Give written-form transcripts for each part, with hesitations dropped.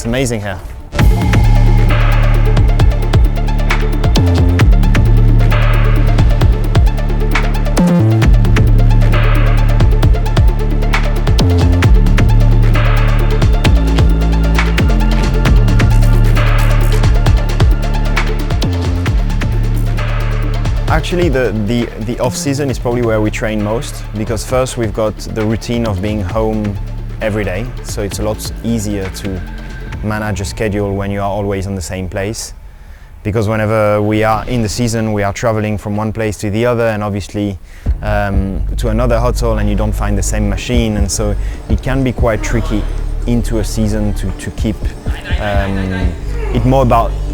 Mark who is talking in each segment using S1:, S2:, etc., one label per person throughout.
S1: it's amazing here. Actually, the off-season is probably where we train most, because first we've got the routine of being home every day, so it's a lot easier to manage a schedule when you are always on the same place. Because whenever we are in the season, we are traveling from one place to the other, and obviously to another hotel, and you don't find the same machine, and so it can be quite tricky into a season to keep.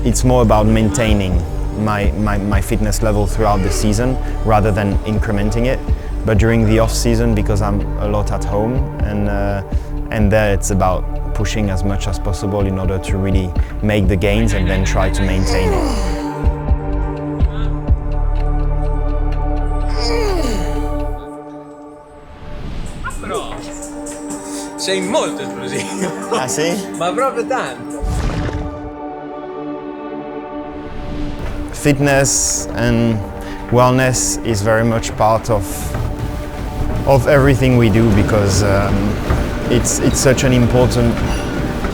S1: It's more about maintaining my fitness level throughout the season rather than incrementing it. But during the off season, because I'm a lot at home, and there it's about pushing as much as possible in order to really make the gains and then try to maintain it.
S2: Sei molto esplosivo.
S1: Ah sì?
S2: Ma proprio tanto.
S1: Fitness and wellness is very much part of everything we do, because it's such an important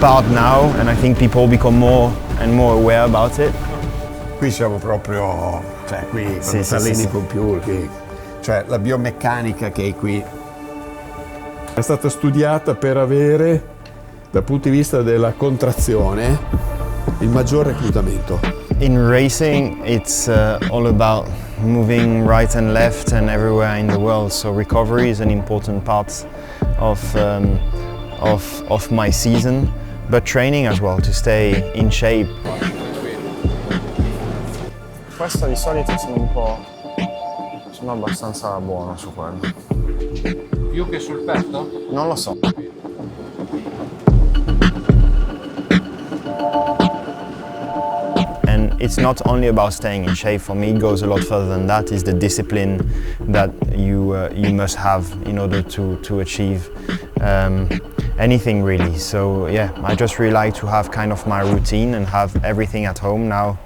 S1: part now, and I think people become more and more aware about it.
S3: Qui siamo proprio, cioè qui
S1: Sì,
S3: parli di
S1: sì.
S3: computer, qui, cioè la biomeccanica che è qui. È stata studiata per avere, dal punto di vista della contrazione, il maggior reclutamento.
S1: In racing, it's all about moving right and left and everywhere in the world. So recovery is an important part of my season, but training as well to stay in shape. Questo di solito sono abbastanza buono su quello.
S2: Più che sul petto?
S1: Non lo so. And it's not only about staying in shape. For me, it goes a lot further than that. It's the discipline that you must have in order to achieve anything really. So yeah, I just really like to have kind of my routine and have everything at home now.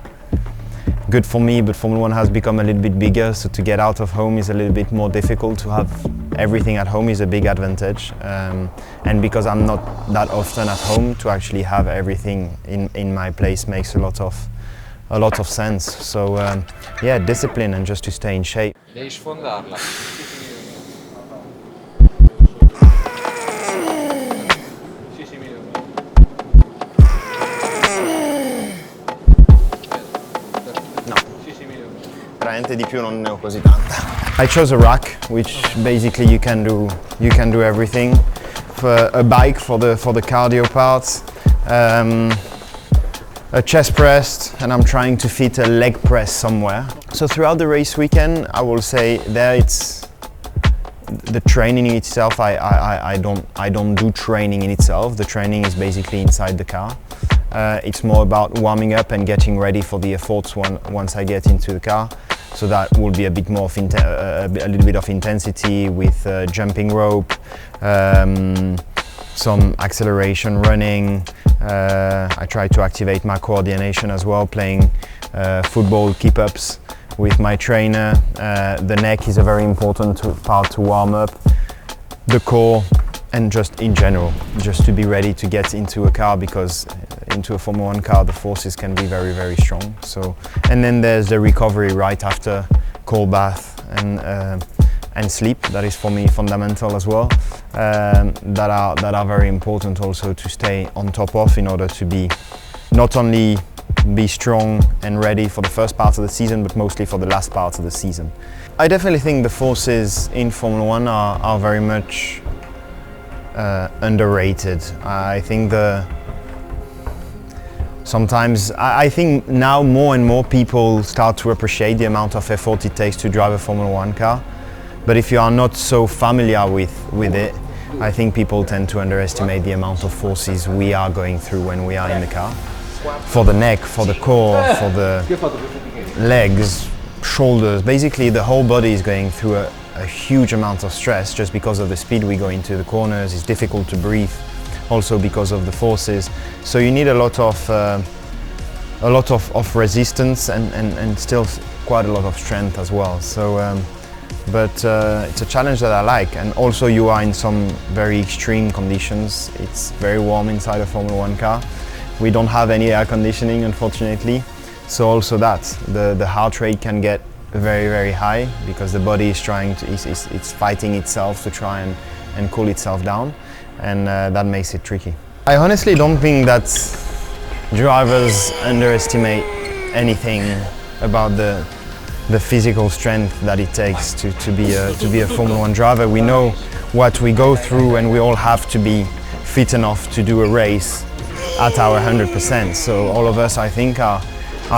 S1: Good for me, but Formula 1 has become a little bit bigger, so to get out of home is a little bit more difficult. To have everything at home is a big advantage, and because I'm not that often at home, to actually have everything in my place makes a lot of sense. So yeah, discipline and just to stay in shape.
S2: Devi sfondarla.
S1: Veramente di più non ne ho così tanta. I chose a rack, which basically you can do everything. For a bike for the cardio part, a chest press, and I'm trying to fit a leg press somewhere. So throughout the race weekend, I will say there it's the training in itself. I don't do training in itself. The training is basically inside the car. It's more about warming up and getting ready for the efforts once I get into the car. So that will be a bit more of a little bit of intensity with jumping rope, some acceleration running. I try to activate my coordination as well, playing football keep-ups with my trainer. The neck is a very important part to warm up. The core, and just in general, just to be ready to get into a car, because into a Formula 1 car the forces can be very, very strong. So, and then there's the recovery right after cold bath and sleep. That is for me fundamental as well. That are very important also to stay on top of, in order to be not only be strong and ready for the first part of the season, but mostly for the last part of the season. I definitely think the forces in Formula 1 are very much underrated. I think sometimes I think now more and more people start to appreciate the amount of effort it takes to drive a Formula 1 car. But if you are not so familiar with it, I think people tend to underestimate the amount of forces we are going through when we are in the car. For the neck, for the core, for the legs, shoulders, basically the whole body is going through a huge amount of stress just because of the speed we go into the corners. It's difficult to breathe also because of the forces. So you need a lot of resistance and still quite a lot of strength as well. So, but it's a challenge that I like, and also you are in some very extreme conditions. It's very warm inside a Formula 1 car. We don't have any air conditioning, unfortunately. So also that, the heart rate can get very, very high because the body is trying to, it's fighting itself to try and cool itself down, and that makes it tricky. I honestly don't think that drivers underestimate anything about the physical strength that it takes to be a Formula 1 driver. We know what we go through, and we all have to be fit enough to do a race at our 100%. So all of us, I think, are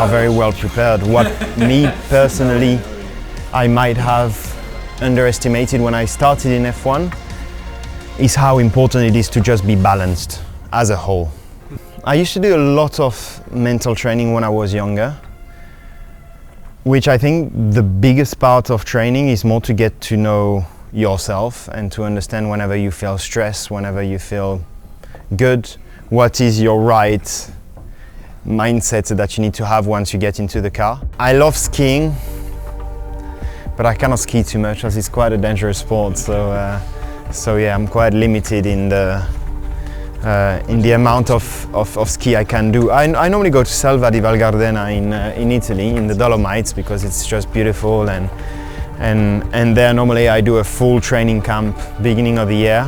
S1: very well prepared. What me personally, I might have underestimated when I started in F1 is how important it is to just be balanced as a whole. I used to do a lot of mental training when I was younger, which I think the biggest part of training is more to get to know yourself and to understand whenever you feel stress, whenever you feel good, what is your right mindset that you need to have once you get into the car. I love skiing, but I cannot ski too much as it's quite a dangerous sport. So yeah, I'm quite limited in the amount of ski I can do. I normally go to Selva di Val Gardena in Italy, in the Dolomites, because it's just beautiful, and there normally I do a full training camp beginning of the year,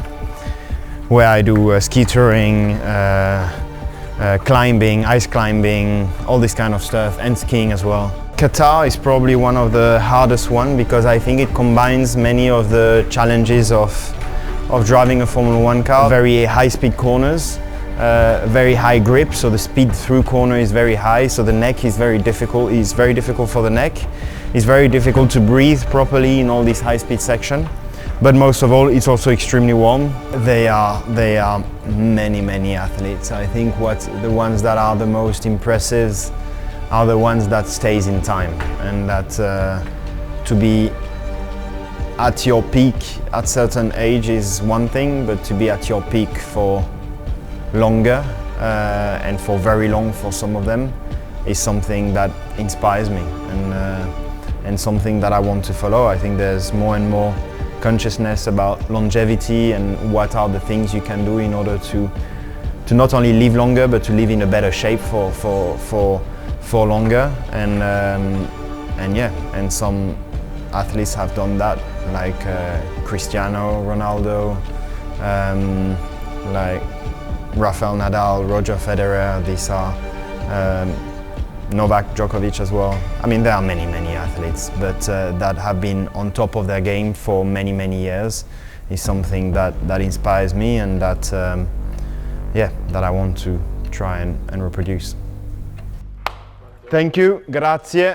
S1: where I do ski touring, climbing, ice climbing, all this kind of stuff, and skiing as well. Qatar is probably one of the hardest ones because I think it combines many of the challenges of driving a Formula 1 car. Very high-speed corners, very high grip, so the speed through corner is very high, so the neck is very difficult. It's very difficult for the neck. It's very difficult to breathe properly in all this high-speed section. But most of all, it's also extremely warm. There are many athletes. I think the ones that are the most impressive are the ones that stays in time, and that to be at your peak at certain age is one thing, but to be at your peak for longer and for very long for some of them is something that inspires me, and something that I want to follow. I think there's more and more consciousness about longevity and what are the things you can do in order to not only live longer but to live in a better shape for longer, and yeah, and some athletes have done that, like Cristiano Ronaldo, like Rafael Nadal, Roger Federer. These are Novak Djokovic as well. I mean, there are many athletes, but that have been on top of their game for many years is something that inspires me, and that yeah, that I want to try and reproduce. Thank you, grazie.